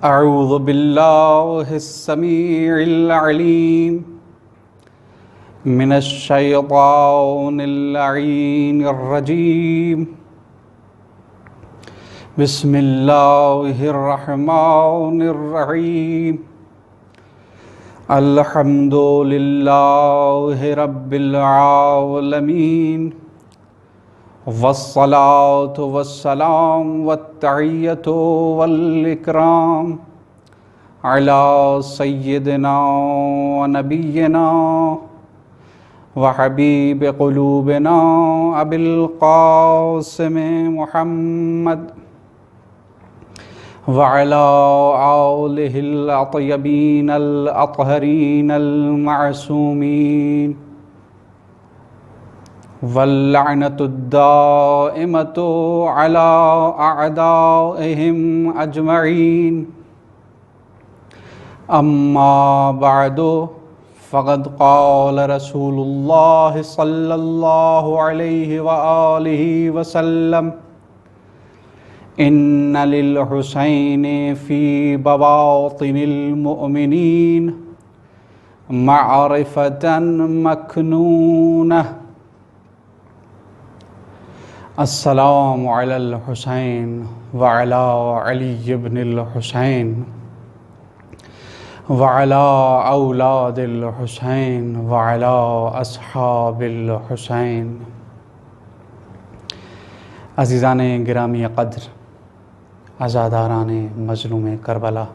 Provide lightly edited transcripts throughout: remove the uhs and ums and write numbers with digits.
أعوذ بالله السميع العليم من الشيطان اللعين الرجيم. بسم الله الرحمن الرحيم. الحمد لله رب العالمين، والصلاة والسلام والتحية والإكرام على سيدنا ونبينا وحبيب قلوبنا أبي القاسم محمد وعلى آله الطيبين الأطهرين المعصومين، واللعنة الدائمة على أعدائهم أجمعين. أما بعد، فقد قال رسول الله صلى الله عليه وآله وسلم: إن للحسين في بواطن المؤمنين معرفة مكنونة. السلام علی الحسین وعلی علی بن الحسین وعلی اولاد الحسین وعلی اصحاب الحسین. عزیزان گرامی قدر، عزاداران مظلوم کربلا،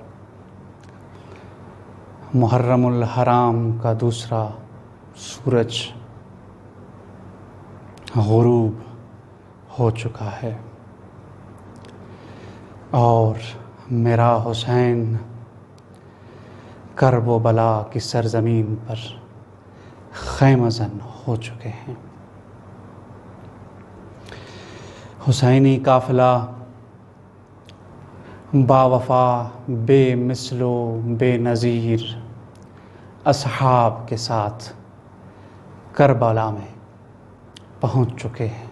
محرم الحرام کا دوسرا سورج غروب ہو چکا ہے اور میرا حسین کرب و بلا کی سرزمین پر خیمہ زن ہو چکے ہیں. حسینی قافلہ با وفا، بے مثل و بے نظیر اصحاب کے ساتھ کربلا میں پہنچ چکے ہیں.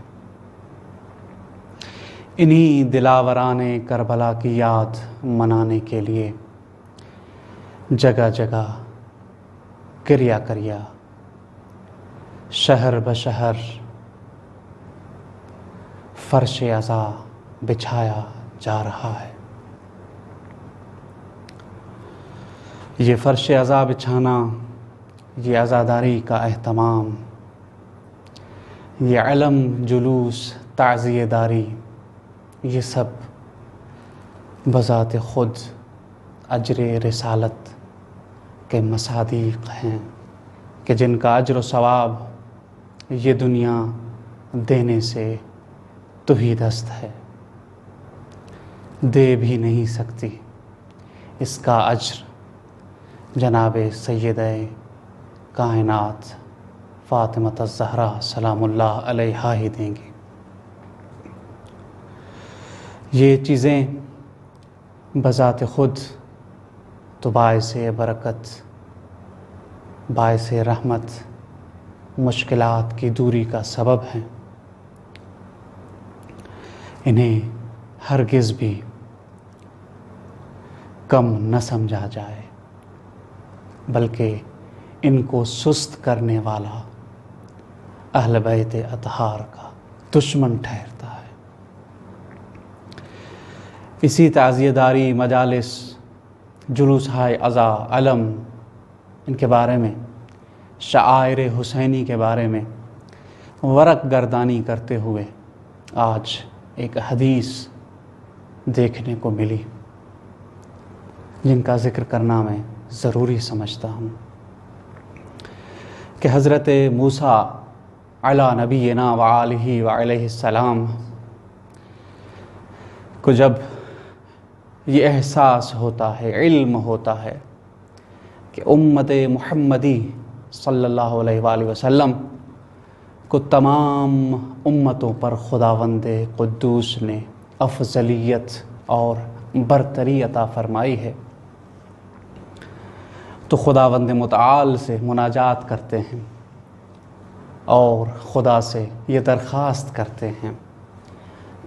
انہی دلاوران کربلا کی یاد منانے کے لیے جگہ جگہ کریا کریا، شہر بشہر فرش عزا بچھایا جا رہا ہے. یہ فرش عزا بچھانا، یہ عزاداری کا اہتمام، یہ علم، جلوس، تعزیہ داری، یہ سب بذات خود اجر رسالت کے مصادیق ہیں کہ جن کا اجر و ثواب یہ دنیا دینے سے تہی دست ہے، دے بھی نہیں سکتی. اس کا اجر جناب سیدہ کائنات فاطمہ الزہرا سلام اللہ علیہا ہی دیں گے. یہ چیزیں بذات خود تو باعث برکت، باعث رحمت، مشکلات کی دوری کا سبب ہیں. انہیں ہرگز بھی کم نہ سمجھا جائے، بلکہ ان کو سست کرنے والا اہل بیت اطہار کا دشمن ٹھہرتا ہے. اسی تعزیہ داری، مجالس، جلوس ہائے عزا، علم، ان کے بارے میں، شعائر حسینی کے بارے میں ورق گردانی کرتے ہوئے آج ایک حدیث دیکھنے کو ملی جن کا ذکر کرنا میں ضروری سمجھتا ہوں کہ حضرت موسیٰ علی نبینا وآلہ وعلیہ السلام کو جب یہ احساس ہوتا ہے، علم ہوتا ہے کہ امت محمدی صلی اللہ علیہ وآلہ وسلم کو تمام امتوں پر خداوند قدوس نے افضلیت اور برتری عطا فرمائی ہے، تو خداوند متعال سے مناجات کرتے ہیں اور خدا سے یہ درخواست کرتے ہیں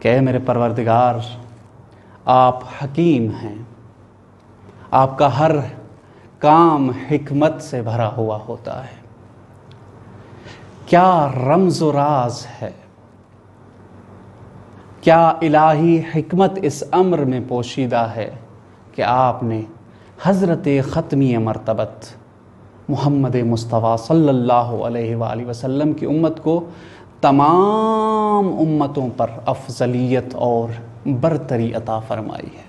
کہ اے میرے پروردگار، آپ حکیم ہیں، آپ کا ہر کام حکمت سے بھرا ہوا ہوتا ہے۔ کیا رمز و راز ہے، کیا الہی حکمت اس امر میں پوشیدہ ہے کہ آپ نے حضرت ختمی مرتبت محمد مصطفیٰ صلی اللہ علیہ وآلہ وسلم کی امت کو تمام امتوں پر افضلیت اور برتری عطا فرمائی ہے۔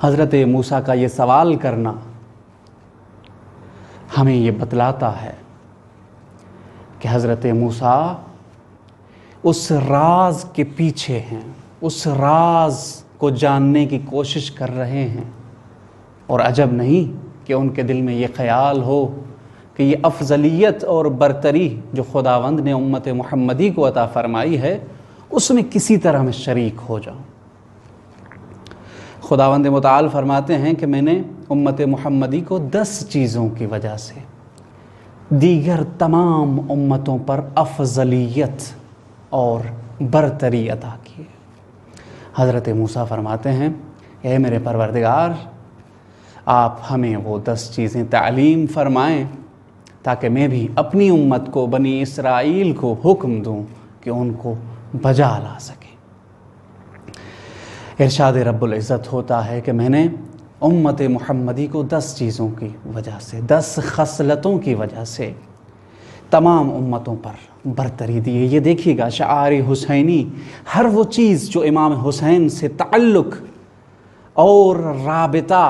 حضرت موسیٰ کا یہ سوال کرنا ہمیں یہ بتلاتا ہے کہ حضرت موسیٰ اس راز کے پیچھے ہیں، اس راز کو جاننے کی کوشش کر رہے ہیں، اور عجب نہیں کہ ان کے دل میں یہ خیال ہو کہ یہ افضلیت اور برتری جو خداوند نے امت محمدی کو عطا فرمائی ہے اس میں کسی طرح میں شریک ہو جاؤں۔ خداوند متعال فرماتے ہیں کہ میں نے امت محمدی کو 10 چیزوں کی وجہ سے دیگر تمام امتوں پر افضلیت اور برتری عطا کی ہے۔ حضرت موسیٰ فرماتے ہیں اے میرے پروردگار، آپ ہمیں وہ 10 چیزیں تعلیم فرمائیں تاکہ میں بھی اپنی امت کو، بنی اسرائیل کو حکم دوں کہ ان کو بجا لا سکیں۔ ارشاد رب العزت ہوتا ہے کہ میں نے امت محمدی کو 10 چیزوں کی وجہ سے، 10 خصلتوں کی وجہ سے تمام امتوں پر برتری دی ہے۔ یہ دیکھیے گا شعار حسینی، ہر وہ چیز جو امام حسین سے تعلق اور رابطہ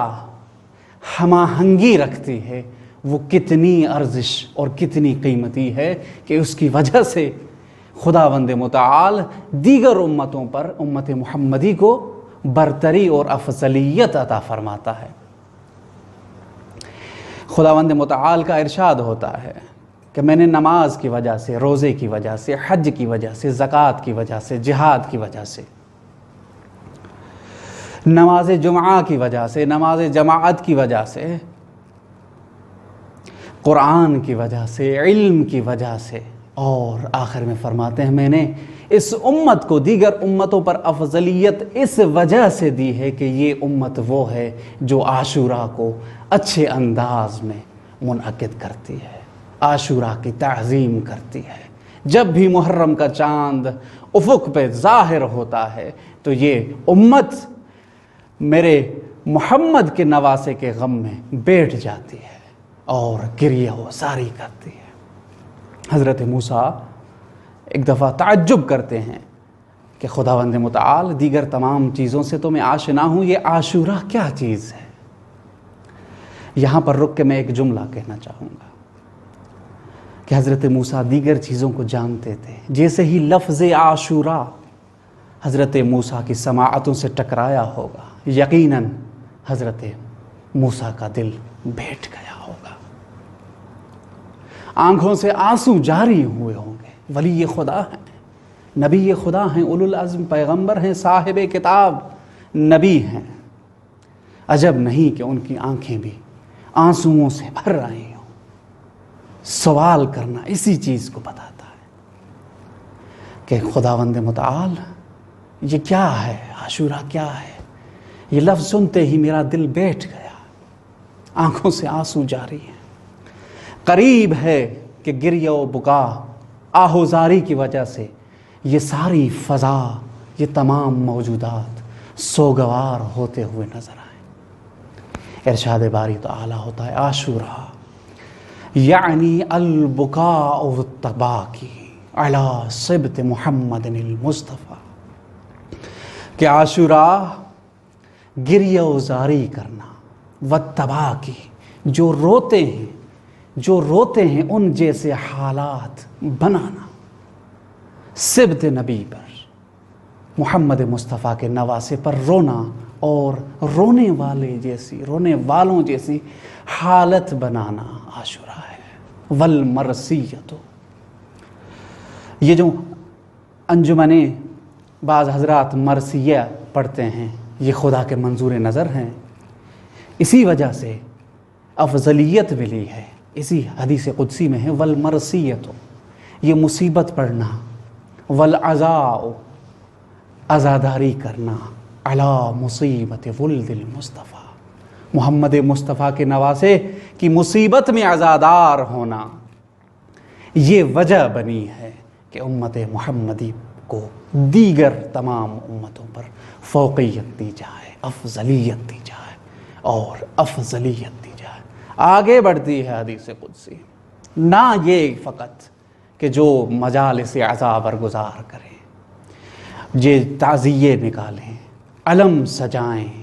ہم آہنگی رکھتی ہے وہ کتنی ارزش اور کتنی قیمتی ہے کہ اس کی وجہ سے خداوند متعال دیگر امتوں پر امت محمدی کو برتری اور افضلیت عطا فرماتا ہے۔ خداوند متعال کا ارشاد ہوتا ہے کہ میں نے نماز کی وجہ سے، روزے کی وجہ سے، حج کی وجہ سے، زکوٰۃ کی وجہ سے، جہاد کی وجہ سے، نماز جمعہ کی وجہ سے، نماز جماعت کی وجہ سے، قرآن کی وجہ سے، علم کی وجہ سے، اور آخر میں فرماتے ہیں میں نے اس امت کو دیگر امتوں پر افضلیت اس وجہ سے دی ہے کہ یہ امت وہ ہے جو عاشوراء کو اچھے انداز میں منعقد کرتی ہے، عاشوراء کی تعظیم کرتی ہے۔ جب بھی محرم کا چاند افق پہ ظاہر ہوتا ہے تو یہ امت میرے محمد کے نواسے کے غم میں بیٹھ جاتی ہے اور گریہ و زاری کرتی ہے۔ حضرت موسیٰ ایک دفعہ تعجب کرتے ہیں کہ خداوند متعال دیگر تمام چیزوں سے تو میں آشنا ہوں، یہ عاشوراء کیا چیز ہے؟ یہاں پر رک کے میں ایک جملہ کہنا چاہوں گا کہ حضرت موسیٰ دیگر چیزوں کو جانتے تھے، جیسے ہی لفظ عاشوراء حضرت موسیٰ کی سماعتوں سے ٹکرایا ہوگا یقیناً حضرت موسیٰ کا دل بیٹھ گیا ہوگا، آنکھوں سے آنسو جاری ہوئے ہوں گے۔ ولی خدا ہیں، نبی خدا ہیں، اولو العزم پیغمبر ہیں، صاحب کتاب نبی ہیں، عجب نہیں کہ ان کی آنکھیں بھی آنسوؤں سے بھر رہی ہوں۔ سوال کرنا اسی چیز کو بتاتا ہے کہ خداوند متعال یہ کیا ہے، عاشوراء کیا ہے؟ یہ لفظ سنتے ہی میرا دل بیٹھ گیا، آنکھوں سے آنسو جاری ہیں۔ قریب ہے کہ گریہ و بکا، آہوزاری کی وجہ سے یہ ساری فضا، یہ تمام موجودات سوگوار ہوتے ہوئے نظر آئیں۔ ارشاد باری تعالی ہوتا ہے عاشوراء یعنی البکاء والتباکی علی صبط محمد المصطفیٰ، کہ عاشوراء گریہ و زاری کرنا، والتباکی جو روتے ہیں ان جیسے حالات بنانا، صبط نبی پر، محمد مصطفیٰ کے نواسے پر رونا اور رونے والوں جیسی حالت بنانا عاشوراء ہے۔ والمرثیۃ، یہ جو انجمنیں بعض حضرات مرثیہ پڑھتے ہیں یہ خدا کے منظور نظر ہیں، اسی وجہ سے افضلیت ملی ہے۔ اسی حدیث قدسی میں ہے والمرثیۃ، یہ مصیبت پڑھنا، والعزاء عزاداری کرنا، علی مصیبت ولد المصطفیٰ، محمد مصطفیٰ کے نواسے کی مصیبت میں عزادار ہونا یہ وجہ بنی ہے کہ امت محمدی کو دیگر تمام امتوں پر فوقیت دی جائے، افضلیت دی جائے اور افضلیت دی جائے۔ آگے بڑھتی ہے حدیث قدسی، نہ یہ فقط کہ جو مجالس عزا برگزار کریں، یہ تعزیے نکالیں، علم سجائیں،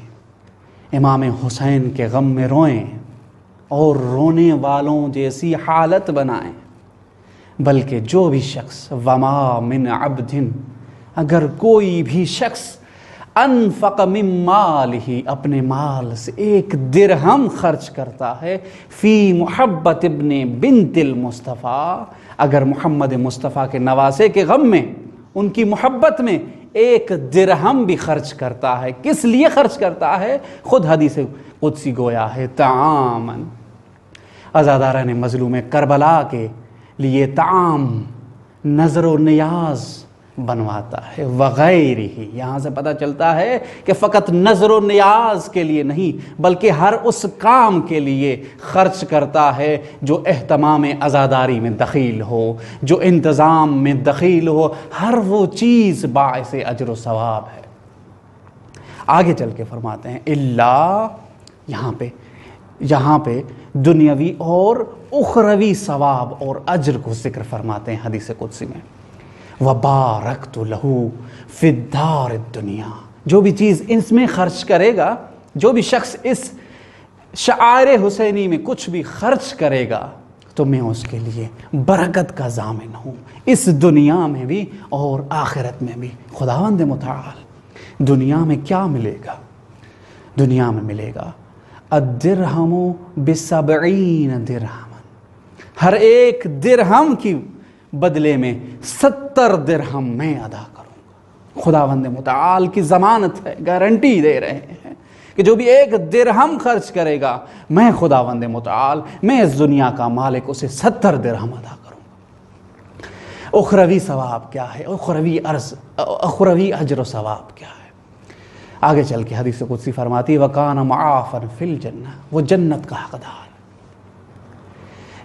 امام حسین کے غم میں روئیں اور رونے والوں جیسی حالت بنائیں، بلکہ جو بھی شخص وما من عبد، اگر کوئی بھی شخص انفق من مالہ، اپنے مال سے 1 درہم خرچ کرتا ہے، فی محبت ابن بنت المصطفیٰ، اگر محمد مصطفیٰ کے نواسے کے غم میں، ان کی محبت میں 1 درہم بھی خرچ کرتا ہے، کس لیے خرچ کرتا ہے؟ خود حدیث قدسی گویا ہے، طعاماً، عزاداران مظلوم کربلا کے لیے طعام، نظر و نیاز بنواتا ہے، وغیر ہی۔ یہاں سے پتہ چلتا ہے کہ فقط نظر و نیاز کے لیے نہیں بلکہ ہر اس کام کے لیے خرچ کرتا ہے جو اہتمام عزاداری میں دخیل ہو، جو انتظام میں دخیل ہو، ہر وہ چیز باعث اجر و ثواب ہے۔ آگے چل کے فرماتے ہیں اللہ، یہاں پہ دنیاوی اور اخروی ثواب اور اجر کو ذکر فرماتے ہیں حدیث قدسی میں، وَبَارَكْتُ لَهُ فِي الدَّارِ الدُّنْيَا، جو بھی چیز اس میں خرچ کرے گا، جو بھی شخص اس شعائر حسینی میں کچھ بھی خرچ کرے گا تو میں اس کے لیے برکت کا ضامن ہوں، اس دنیا میں بھی اور آخرت میں بھی۔ خداوند متعال دنیا میں کیا ملے گا؟ دنیا میں ملے گا الدرہم ب70 درہما، ہر 1 درہم کی بدلے میں 70 درہم میں ادا کروں گا۔ خداوند متعال کی ضمانت ہے، گارنٹی دے رہے ہیں کہ جو بھی 1 درہم خرچ کرے گا، میں خداوند متعال، میں اس دنیا کا مالک، اسے 70 درہم ادا کروں گا۔ اخروی ثواب کیا ہے؟ اخروی اجر و ثواب کیا ہے؟ آگے چل کے حدیث قدسی فرماتی وَكَانَ مَعَافًا فِي الْجَنَّةِ، وہ جنت کا حقدار،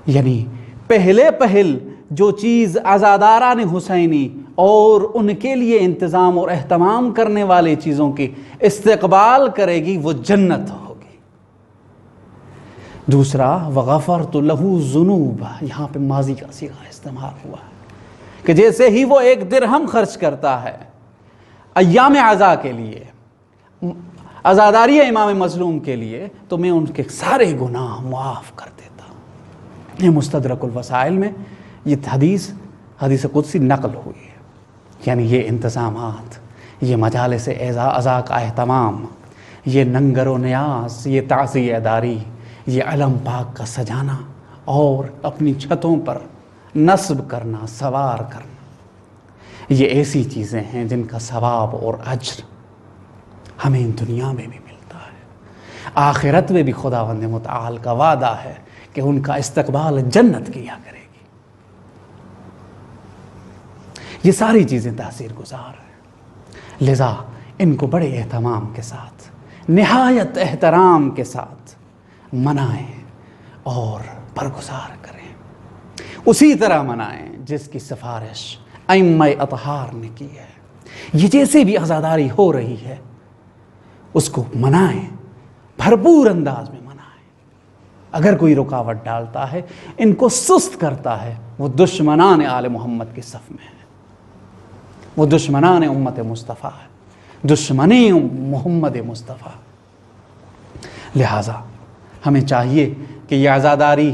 یعنی پہل جو چیز عزاداران حسینی اور ان کے لیے انتظام اور اہتمام کرنے والے چیزوں کی استقبال کرے گی وہ جنت ہوگی۔ دوسرا وَغَفَرْتُ لَهُ ذُنُوبَهُ، یہاں پہ ماضی کا صیغہ استعمال ہوا ہے کہ جیسے ہی وہ 1 درہم خرچ کرتا ہے ایام عزا کے لیے، عزاداری امام مظلوم کے لیے، تو میں ان کے سارے گناہ معاف کر دیتا ہوں۔ یہ مستدرک الوسائل میں یہ حدیث قدسی نقل ہوئی ہے، یعنی یہ انتظامات، یہ مجالس عزا کا اہتمام، یہ ننگر و نیاز، یہ تعزیہ داری، یہ علم پاک کا سجانا اور اپنی چھتوں پر نصب کرنا، سوار کرنا، یہ ایسی چیزیں ہیں جن کا ثواب اور اجر ہمیں دنیا میں بھی ملتا ہے، آخرت میں بھی خداوند متعال کا وعدہ ہے کہ ان کا استقبال جنت کیا کرے گی۔ یہ ساری چیزیں تاثیر گزار ہیں، لذا ان کو بڑے اہتمام کے ساتھ، نہایت احترام کے ساتھ منائیں اور برگزار کریں، اسی طرح منائیں جس کی سفارش ائمہ اطہار نے کی ہے۔ یہ جیسے بھی عزاداری ہو رہی ہے اس کو منائیں، بھرپور انداز میں منائیں۔ اگر کوئی رکاوٹ ڈالتا ہے، ان کو سست کرتا ہے، وہ دشمنان آل محمد کے صف میں ہے، وہ دشمنان امت مصطفیٰ ہے، دشمنی محمد مصطفیٰ۔ لہٰذا ہمیں چاہیے کہ یہ عزاداری،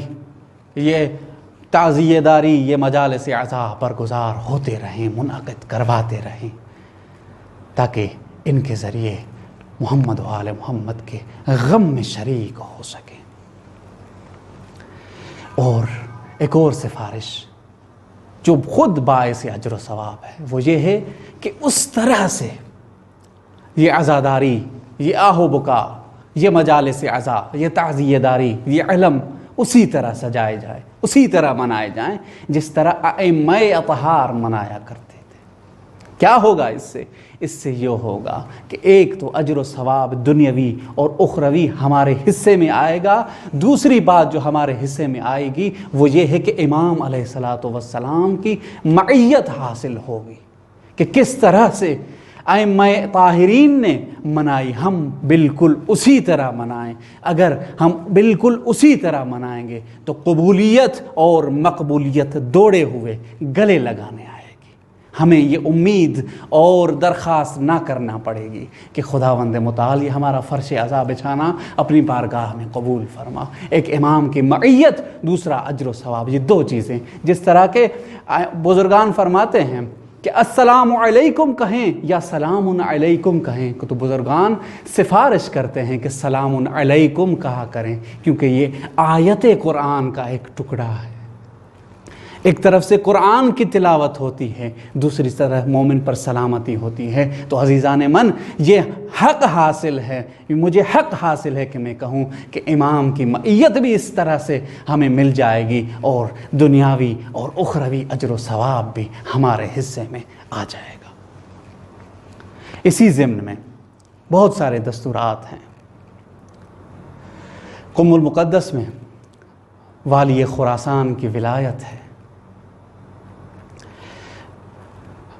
یہ تعزیہ داری، یہ مجالس عزا برگزار ہوتے رہیں، منعقد کرواتے رہیں، تاکہ ان کے ذریعے محمد و آل محمد کے غم میں شریک ہو سکیں۔ اور ایک اور سفارش جو خود باعث اجر و ثواب ہے وہ یہ ہے کہ اس طرح سے یہ عزاداری، یہ آہ و بکا، یہ مجالس عزا، یہ تعزیہ داری، یہ علم اسی طرح سجائے جائے، اسی طرح منائے جائیں جس طرح ائمہ اطہار منایا کرتے تھے۔ کیا ہوگا اس سے یہ ہوگا کہ ایک تو اجر و ثواب دنیاوی اور اخروی ہمارے حصے میں آئے گا، دوسری بات جو ہمارے حصے میں آئے گی وہ یہ ہے کہ امام علیہ الصلاۃ والسلام کی معیت حاصل ہوگی، کہ کس طرح سے ائمہ طاہرین نے منائی ہم بالکل اسی طرح منائیں۔ اگر ہم بالکل اسی طرح منائیں گے تو قبولیت اور مقبولیت دوڑے ہوئے گلے لگانے آئے گی۔ ہمیں یہ امید اور درخواست نہ کرنا پڑے گی کہ خداوند متعال ہمارا فرش عزا بچھانا اپنی بارگاہ میں قبول فرما۔ ایک امام کی معیت، دوسرا اجر و ثواب، یہ دو چیزیں جس طرح کے بزرگان فرماتے ہیں کہ السلام علیکم کہیں یا سلام علیکم کہیں، تو بزرگان سفارش کرتے ہیں کہ سلام علیکم کہا کریں، کیونکہ یہ آیت قرآن کا ایک ٹکڑا ہے۔ ایک طرف سے قرآن کی تلاوت ہوتی ہے، دوسری طرف مومن پر سلامتی ہوتی ہے۔ تو عزیزان من، یہ حق حاصل ہے، مجھے حق حاصل ہے کہ میں کہوں کہ امام کی معیت بھی اس طرح سے ہمیں مل جائے گی اور دنیاوی اور اخروی اجر و ثواب بھی ہمارے حصے میں آ جائے گا۔ اسی ضمن میں بہت سارے دستورات ہیں۔ قم المقدس میں والی خراسان کی ولایت ہے۔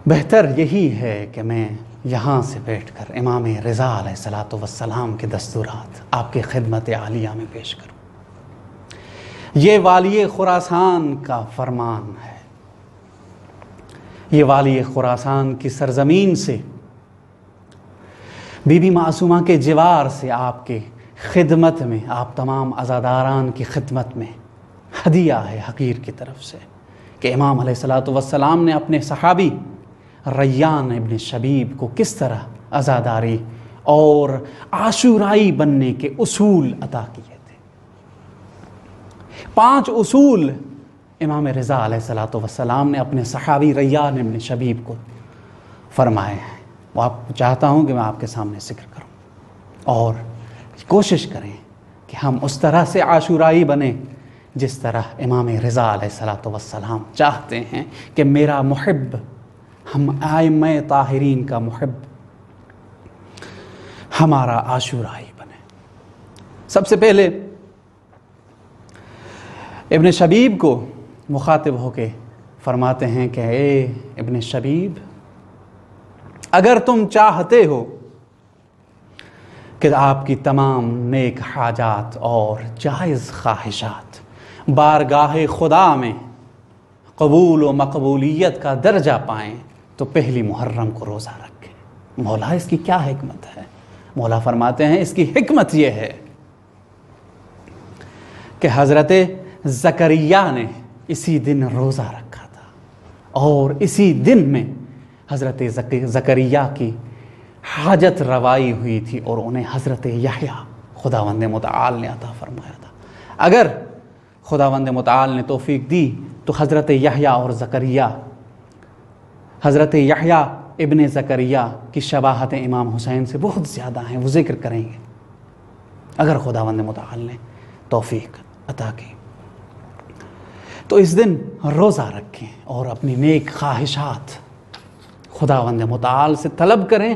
بہتر یہی ہے کہ میں یہاں سے بیٹھ کر امام رضا علیہ الصلاۃ والسلام کے دستورات آپ کی خدمت عالیہ میں پیش کروں۔ یہ والی خراسان کا فرمان ہے، یہ والی خراسان کی سرزمین سے، بی بی معصومہ کے جوار سے آپ کے خدمت میں، آپ تمام عزاداران کی خدمت میں ہدیہ ہے حقیر کی طرف سے، کہ امام علیہ الصلاۃ والسلام نے اپنے صحابی ریان ابن شبیب کو کس طرح عزاداری اور عاشورائی بننے کے اصول عطا کیے تھے۔ 5 اصول امام رضا علیہ الصلاۃ والسلام نے اپنے صحابی ریان ابن شبیب کو فرمائے ہیں، وہ آپ کو چاہتا ہوں کہ میں آپ کے سامنے ذکر کروں، اور کوشش کریں کہ ہم اس طرح سے عاشورائی بنیں جس طرح امام رضا علیہ الصلاۃ والسلام چاہتے ہیں کہ میرا محب، ہم ائمہ طاہرین کا محب، ہمارا عاشورائی بنے۔ سب سے پہلے ابن شبیب کو مخاطب ہو کے فرماتے ہیں کہ اے ابن شبیب، اگر تم چاہتے ہو کہ آپ کی تمام نیک حاجات اور جائز خواہشات بارگاہ خدا میں قبول و مقبولیت کا درجہ پائیں تو پہلی محرم کو روزہ رکھیں۔ مولا اس کی کیا حکمت ہے؟ مولا فرماتے ہیں اس کی حکمت یہ ہے کہ حضرت زکریا نے اسی دن روزہ رکھا تھا، اور اسی دن میں حضرت زکریا کی حاجت روائی ہوئی تھی، اور انہیں حضرت یحییٰ خداوند متعال نے عطا فرمایا تھا۔ اگر خداوند متعال نے توفیق دی تو حضرت یحییٰ اور زکریا، حضرت یحییٰ ابن زکریا کی شباہت امام حسین سے بہت زیادہ ہیں، وہ ذکر کریں گے اگر خداوند متعال نے توفیق عطا کی۔ تو اس دن روزہ رکھیں اور اپنی نیک خواہشات خداوند متعال سے طلب کریں،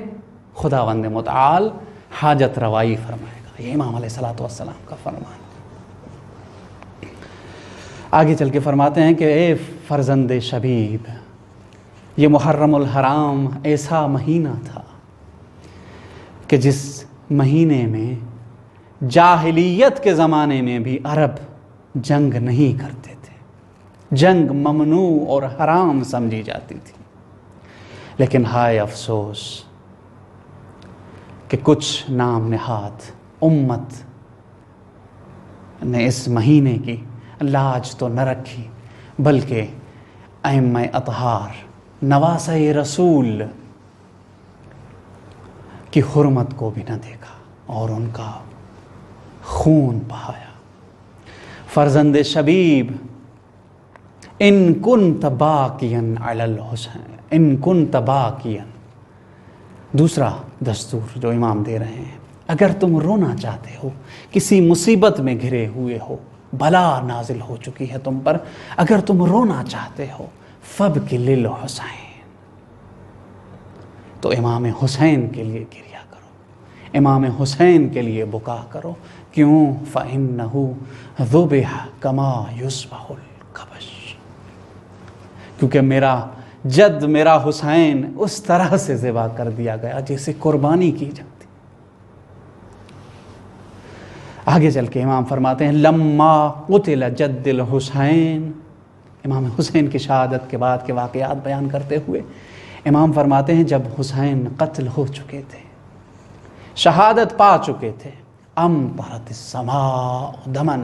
خداوند متعال حاجت روائی فرمائے گا۔ یہ امام علیہ الصلاۃ والسلام کا فرمان۔ آگے چل کے فرماتے ہیں کہ اے فرزند شبیب، یہ محرم الحرام ایسا مہینہ تھا کہ جس مہینے میں جاہلیت کے زمانے میں بھی عرب جنگ نہیں کرتے تھے، جنگ ممنوع اور حرام سمجھی جاتی تھی۔ لیکن ہائے افسوس کہ کچھ نام نہاد امت نے اس مہینے کی لاج تو نہ رکھی، بلکہ ائمہ اطہار نواسہ رسول کی حرمت کو بھی نہ دیکھا اور ان کا خون بہایا۔ فرزند شبیب، ان کنت باقیا علی الحسین، ان کنت باقیا، دوسرا دستور جو امام دے رہے ہیں، اگر تم رونا چاہتے ہو، کسی مصیبت میں گھرے ہوئے ہو، بلا نازل ہو چکی ہے تم پر، اگر تم رونا چاہتے ہو، فبک للحسین، تو امام حسین کے لیے گریا کرو، امام حسین کے لیے بکا کرو۔ کیوں؟ فَإِنَّهُ ذُبِحَ كَمَا يُذْبَحُ الْكَبَشُ، کیونکہ میرا جد میرا حسین اس طرح سے ذبح کر دیا گیا جیسے قربانی کی جاتی۔ آگے چل کے امام فرماتے ہیں لما قتل جد الحسین، امام حسین کی شہادت کے بعد کے واقعات بیان کرتے ہوئے امام فرماتے ہیں جب حسین قتل ہو چکے تھے، شہادت پا چکے تھے، امطرت السماء دمن،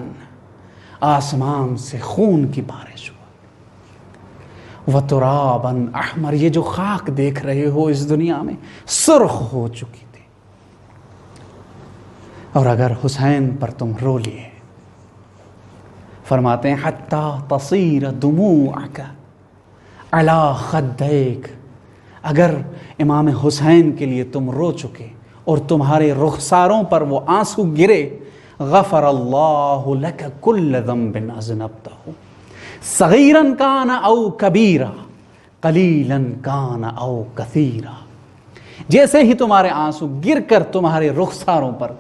آسمان سے خون کی بارش ہوا، وترابا احمر، یہ جو خاک دیکھ رہے ہو اس دنیا میں سرخ ہو چکی تھی۔ اور اگر حسین پر تم رو لیے، فرماتے ہیں حتی تصیر دموعک علی خدیک، اگر امام حسین کے لیے تم رو چکے اور تمہارے رخساروں پر وہ آنسو گرے، غفر اللہ لک کل ذنب اذنبتہ صغیرا کان او کبیرا قلیلا کان او کثیرا، جیسے ہی تمہارے آنسو گر کر تمہارے رخساروں پر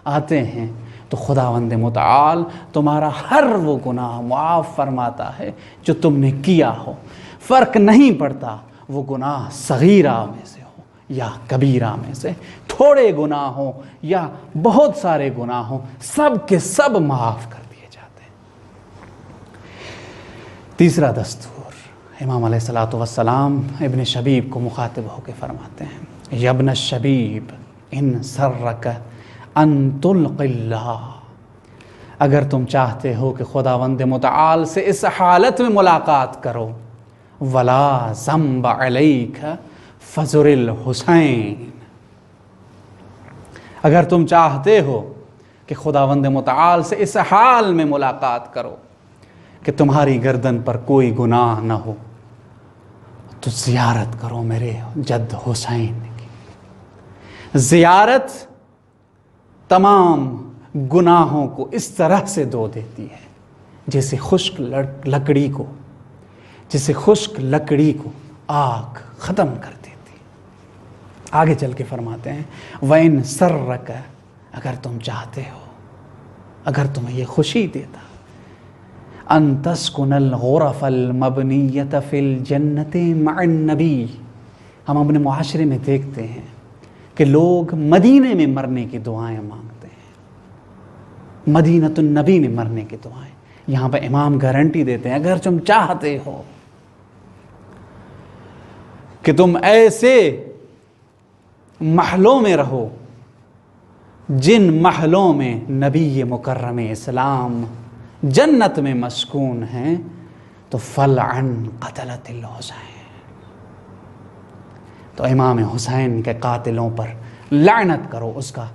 آتے ہیں تو خداوند متعال تمہارا ہر وہ گناہ معاف فرماتا ہے جو تم نے کیا ہو، فرق نہیں پڑتا وہ گناہ صغیرہ میں سے ہو یا کبیرہ میں سے، تھوڑے گناہ ہوں یا بہت سارے گناہ ہوں، سب کے سب معاف کر دیے جاتے ہیں۔ تیسرا دستور، امام علیہ الصلوۃ والسلام ابن شبیب کو مخاطب ہو کے فرماتے ہیں یا ابن الشبیب ان سرک ان تلق اللہ، اگر تم چاہتے ہو کہ خداوند متعال سے اس حالت میں ملاقات کرو، ولا ذنب علیک فزر الحسین، اگر تم چاہتے ہو کہ خداوند متعال سے اس حال میں ملاقات کرو کہ تمہاری گردن پر کوئی گناہ نہ ہو، تو زیارت کرو میرے جد حسین کی۔ زیارت تمام گناہوں کو اس طرح سے دھو دیتی ہے جیسے خشک لکڑی کو آگ ختم کر دیتی۔ آگے چل کے فرماتے ہیں وَإِن سَرَّكَ، اگر تم چاہتے ہو، اگر تمہیں یہ خوشی دیتا، أَن تَسْكُنَ الْغُرَفَ الْمَبْنِيَّةَ فِي الْجَنَّةِ مَعَ النَّبِيِّ، ہم اپنے معاشرے میں دیکھتے ہیں کہ لوگ مدینے میں مرنے کی دعائیں مانگتے ہیں، مدینۃ النبی میں مرنے کی دعائیں۔ یہاں پہ امام گارنٹی دیتے ہیں اگر تم چاہتے ہو کہ تم ایسے محلوں میں رہو جن محلوں میں نبی مکرم اسلام جنت میں مسکون ہیں، تو فلعن قتلت الحسین، تو امام حسین کے قاتلوں پر لعنت کرو۔ اس کا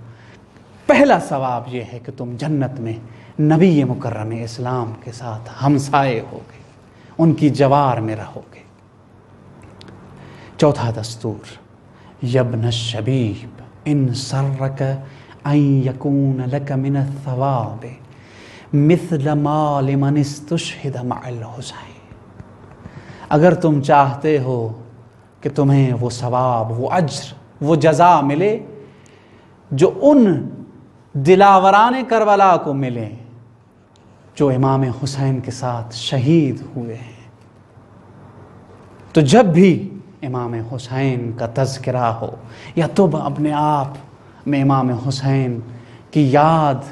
پہلا ثواب یہ ہے کہ تم جنت میں نبی مکرم اسلام کے ساتھ ہمسائے ہوگے، ان کی جوار میں رہو گے۔ چوتھا دستور یبن الشبیب ان سرک ان یکون لک من الثواب مثل ما لمن استشہد مع الحسین، اگر تم چاہتے ہو کہ تمہیں وہ ثواب، وہ اجر، وہ جزا ملے جو ان دلاوران کربلا کو ملے جو امام حسین کے ساتھ شہید ہوئے ہیں، تو جب بھی امام حسین کا تذکرہ ہو یا تم اپنے آپ میں امام حسین کی یاد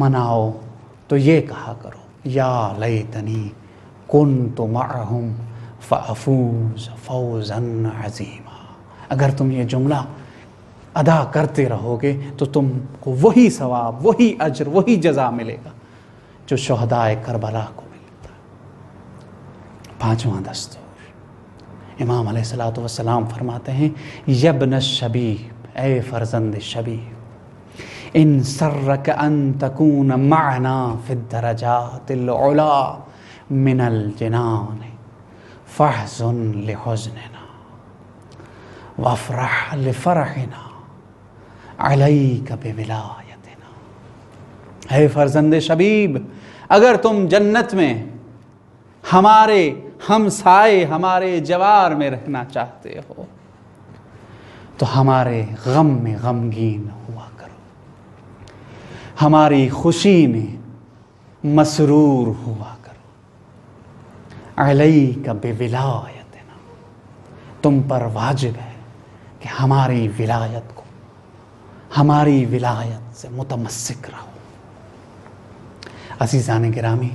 مناؤ تو یہ کہا کرو یا لیتنی کنت معہم فافوز فوزا عظیما، اگر تم یہ جملہ ادا کرتے رہو گے تو تم کو وہی ثواب، وہی اجر، وہی جزا ملے گا جو شہدائے کربلا کو ملتا ہے۔ پانچواں دستور، امام علیہ الصلوۃ والسلام فرماتے ہیں یبن الشبیب، اے فرزند شبیب، ان سرک ان تکون معنا فی الدرجات العلا من الجنان فاحزن لحزننا وافرح لفرحنا علیک بولایتنا، اے فرزند شبیب، اگر تم جنت میں ہمارے ہمسائے، ہمارے جوار میں رہنا چاہتے ہو تو ہمارے غم میں غمگین ہوا کرو، ہماری خوشی میں مسرور ہوا کرو۔ علیک بولایتنا، تم پر واجب ہے کہ ہماری ولایت کو، ہماری ولایت سے متمسک رہو۔ عزیزان گرامی،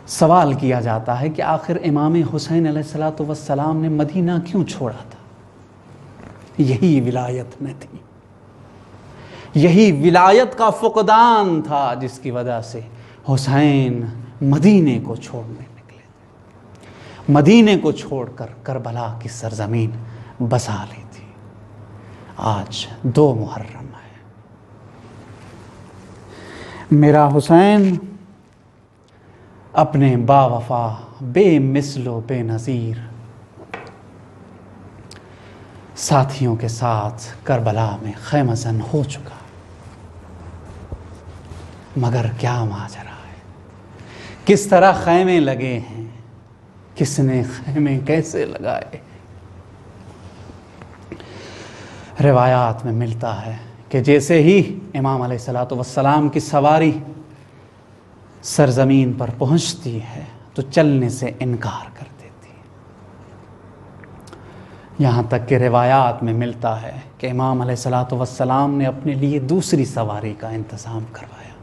سوال کیا جاتا ہے کہ آخر امام حسین علیہ السلام نے مدینہ کیوں چھوڑا تھا؟ یہی ولایت نہ تھی، یہی ولایت کا فقدان تھا جس کی وجہ سے حسین مدینے کو چھوڑنے نکلے تھے، مدینے کو چھوڑ کر کربلا کی سرزمین بسا لی تھی۔ آج 2 محرم ہے، میرا حسین اپنے با وفا، بے مثل و بے نظیر ساتھیوں کے ساتھ کربلا میں خیمہ زن ہو چکا، مگر کیا ماجرا ہے، کس طرح خیمے لگے ہیں، کس نے خیمے کیسے لگائے۔ روایات میں ملتا ہے کہ جیسے ہی امام علیہ السلام کی سواری سرزمین پر پہنچتی ہے تو چلنے سے انکار کر دیتی ہے۔ یہاں تک کہ روایات میں ملتا ہے کہ امام علیہ السلام نے اپنے لیے دوسری سواری کا انتظام کروایا،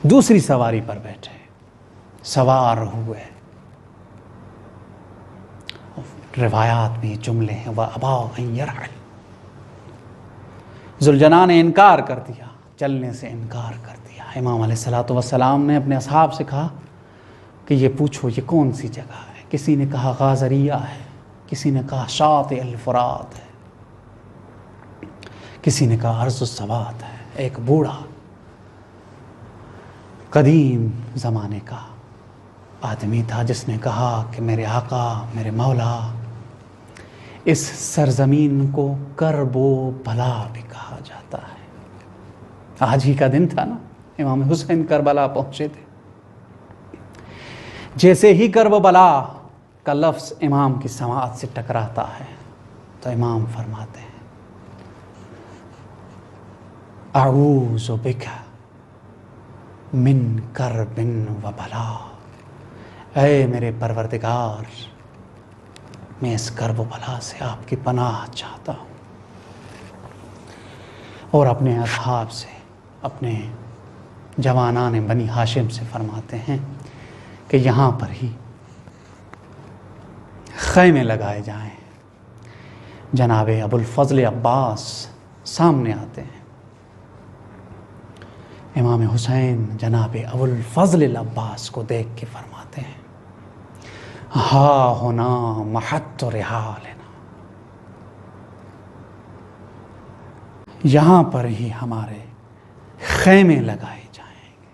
دوسری سواری پر بیٹھے، سوار ہوئے۔ روایات میں جملے ہیں وَأَبَىٰ أَن يَرْحَلَ، ذوالجناح نے انکار کر دیا، چلنے سے انکار کر دیا۔ امام علیہ السلام نے اپنے اصحاب سے کہا کہ یہ پوچھو یہ کون سی جگہ ہے؟ کسی نے کہا غازریہ ہے، کسی نے کہا شاطئ الفرات ہے، کسی نے کہا ارض السوات ہے۔ ایک بوڑھا قدیم زمانے کا آدمی تھا جس نے کہا کہ میرے آقا، میرے مولا، اس سرزمین کو کرب و بلا بھی کہا جاتا ہے۔ آج ہی کا دن تھا نا، امام حسین کربلا پہنچے تھے۔ جیسے ہی کرب و بلا کا لفظ امام کی سماعت سے ٹکراتا ہے تو امام فرماتے ہیں اعوذ بک من کرب و بلا، اے میرے پروردگار، میں اس کرب و بلا سے آپ کی پناہ چاہتا ہوں۔ اور اپنے اصحاب سے، اپنے جوانان بنی ہاشم سے فرماتے ہیں کہ یہاں پر ہی خیمے لگائے جائیں۔ جناب ابو الفضل عباس سامنے آتے ہیں۔ امام حسین جناب ابو الفضل عباس کو دیکھ کے فرماتے ہیں ہا ہونا محط رحالنا، یہاں پر ہی ہمارے خیمے لگائے جائیں گے۔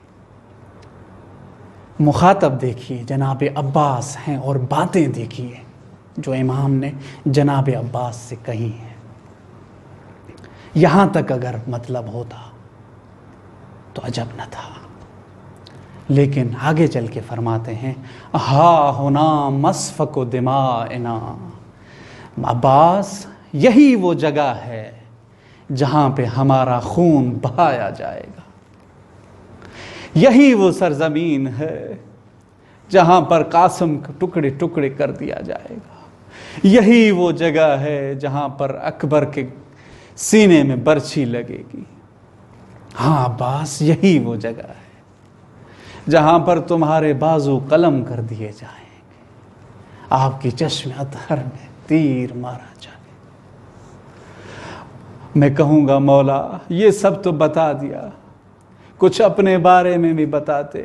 مخاطب دیکھیے جناب عباس ہیں، اور باتیں دیکھیے جو امام نے جناب عباس سے کہی ہیں۔ یہاں تک اگر مطلب ہوتا تو عجب نہ تھا، لیکن آگے چل کے فرماتے ہیں ہا ہونا مسفک و دماءنا، عباس یہی وہ جگہ ہے جہاں پہ ہمارا خون بہایا جائے گا، یہی وہ سرزمین ہے جہاں پر قاسم کو ٹکڑے ٹکڑے کر دیا جائے گا، یہی وہ جگہ ہے جہاں پر اکبر کے سینے میں برچھی لگے گی۔ ہاں عباس، یہی وہ جگہ ہے جہاں پر تمہارے بازو قلم کر دیے جائیں گے، آپ کی چشم اطہر میں تیر مارا جائے۔ میں کہوں گا مولا یہ سب تو بتا دیا، کچھ اپنے بارے میں بھی بتاتے،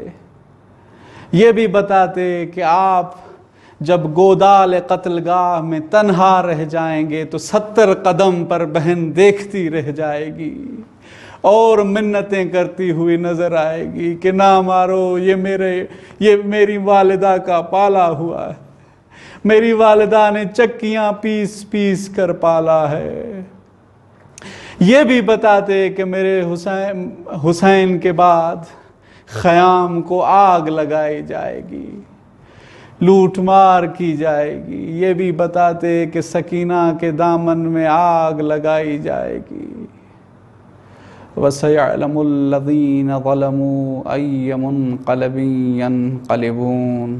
یہ بھی بتاتے کہ آپ جب گودال قتل گاہ میں تنہا رہ جائیں گے تو 70 قدم پر بہن دیکھتی رہ جائے گی اور منتیں کرتی ہوئی نظر آئے گی کہ نہ مارو، یہ میری والدہ کا پالا ہوا ہے، میری والدہ نے چکیاں پیس پیس کر پالا ہے۔ یہ بھی بتاتے کہ میرے حسین کے بعد خیام کو آگ لگائی جائے گی، لوٹ مار کی جائے گی، یہ بھی بتاتے کہ سکینہ کے دامن میں آگ لگائی جائے گی۔ وَسَيَعْلَمُ الَّذِينَ ظَلَمُوا أَيَّ مُنْقَلَبٍ يَنْقَلِبُونَ۔